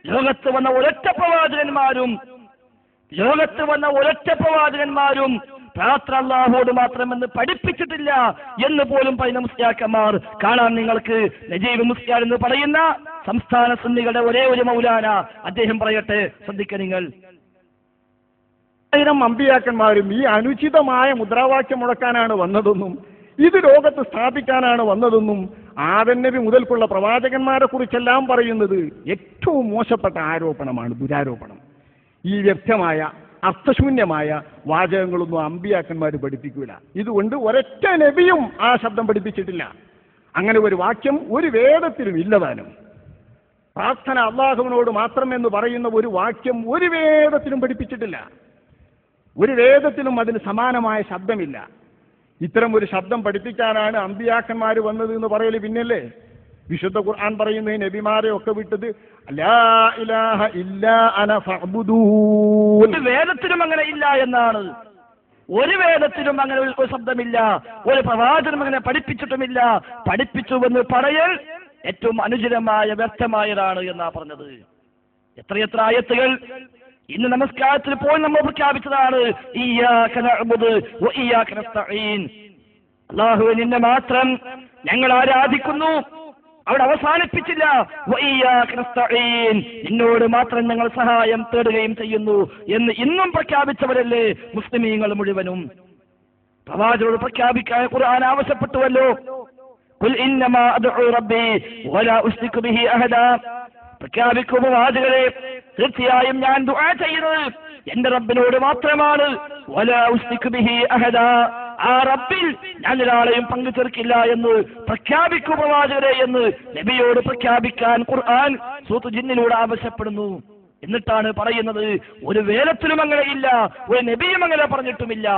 ലോകത്ത് വന്ന ഒരൊറ്റ പ്രവാചകന്മാരും പ്രാർത്ഥന അല്ലാഹുവോട് മാത്രമെന്ന് പഠിപ്പിച്ചിട്ടില്ല എന്ന് പോലും പറയുന്ന മുസ്ലിയാക്കന്മാർ കാണാൻ. നിങ്ങൾക്ക് നജീബ് മുസ്ലിയാർ എന്ന് പറയുന്ന സംസ്ഥാന സുന്നികളുടെ ഒരേ ഒരു മൗലാന, അദ്ദേഹം പറയട്ടെ, ശ്രദ്ധിക്കുക നിങ്ങൾ. 1000 അമ്പിയാക്കന്മാരും ഈ അനുചിതമായ മുദ്രാവാക്യം മുഴക്കാനാണ് വന്നതെന്നും ഇത് ലോകത്ത് സ്ഥാപിക്കാനാണ് വന്നതെന്നും ആദം നബി മുതൽക്കുള്ള പ്രവാചകന്മാരെ കുറിച്ചെല്ലാം പറയുന്നത് ഏറ്റവും മോശപ്പെട്ട ആരോപണമാണ്, ദുരാരോപണം. ഈ വ്യക്തമായ അർത്ഥശൂന്യമായ വാചകങ്ങളൊന്നും അമ്പിയാക്കന്മാർ പഠിപ്പിക്കൂല. ഇതുകൊണ്ട് ഒരൊറ്റ നബിയും ആ ശബ്ദം പഠിപ്പിച്ചിട്ടില്ല. അങ്ങനെ ഒരു വാക്യം ഒരു വേദത്തിലും ഇല്ലതാനും. പ്രാർത്ഥന അല്ലാഹുവിനോട് മാത്രമെന്ന് പറയുന്ന ഒരു വാക്യം ഒരു വേദത്തിലും പഠിപ്പിച്ചിട്ടില്ല. ഒരു വേദത്തിലും അതിന് സമാനമായ ശബ്ദമില്ല. ഇത്തരം ഒരു ശബ്ദം പഠിപ്പിക്കാനാണ് അമ്പിയാക്കന്മാർ വന്നത് എന്ന് പറയല് പിന്നല്ലേ? വിശുദ്ധ ഖുർആൻ പറയുന്നത് നബിമാരെ ഒക്കെ വിട്ടത് ലാ ഇലാഹ ഇല്ലാ അന ഫഅ്ബുദൂൻ. വേദത്തിലും അങ്ങനെ ഇല്ല എന്നാണ്. ഒരു വേദത്തിലും അങ്ങനെ ഒരു ശബ്ദമില്ല. ഒരു പ്രവാചകനും അങ്ങനെ പഠിപ്പിച്ചിട്ടുമില്ല. പഠിപ്പിച്ചുവെന്ന് പറയൽ ഏറ്റവും അനുചിതമായ വ്യക്തമായതാണ് എന്നാ പറഞ്ഞത്. എത്രയെത്ര ആയത്തുകൾ ഇന്ന് നമസ്കാരത്തിൽ പോയി നമ്മൾ പ്രഖ്യാപിച്ചതാണ്. ഇയ്യാക നഅ്ബുദു വ ഇയ്യാക നസ്തഈൻ. അല്ലാഹുവേ നിന്നെ മാത്രം ഞങ്ങൾ ആരാധിക്കുന്നു. അവിടെ അവസാനിപ്പിച്ചില്ല. വ ഇയ്യാക നസ്തഈൻ, നിന്നോട് മാത്രം ഞങ്ങൾ സഹായം തേടുകയും ചെയ്യുന്നു എന്ന് ഇന്നും പ്രഖ്യാപിച്ചവരല്ലേ മുസ്ലിമീങ്ങൾ മുഴുവനും. പ്രവാചകരോട് പ്രഖ്യാപിക്കാൻ ഖുർആൻ ആവശ്യപ്പെട്ടുവല്ലോ. ഖുൽ ഇന്നമാ അദ്ഉ റബ്ബി വലാ ഉശ്രികു ബിഹി അഹദാ. പ്രഖ്യാപിക്കുന്ന പ്രവാചകരെ, തീർച്ചയായും ഞാൻ ദുആ ചെയ്യുന്നത് എന്റെ റബ്ബിനോട് മാത്രമാണ്. വലാ ഉശ്രികു ബിഹി അഹദാ, ആ റബ്ബിൽ ഞാൻ ഒരാളെയും പങ്കു ചേർക്കില്ല എന്ന് പ്രഖ്യാപിക്കും പ്രവാചകരെ എന്ന് നബിയോട് പ്രഖ്യാപിക്കാൻ ഖുർആൻ സൂറത്ത് ജിന്നിലൂടെ ആവശ്യപ്പെടുന്നു. എന്നിട്ടാണ് പറയുന്നത് ഒരു വേദത്തിലും അങ്ങനെയില്ല, ഒരു നബിയും അങ്ങനെ പറഞ്ഞിട്ടുമില്ല.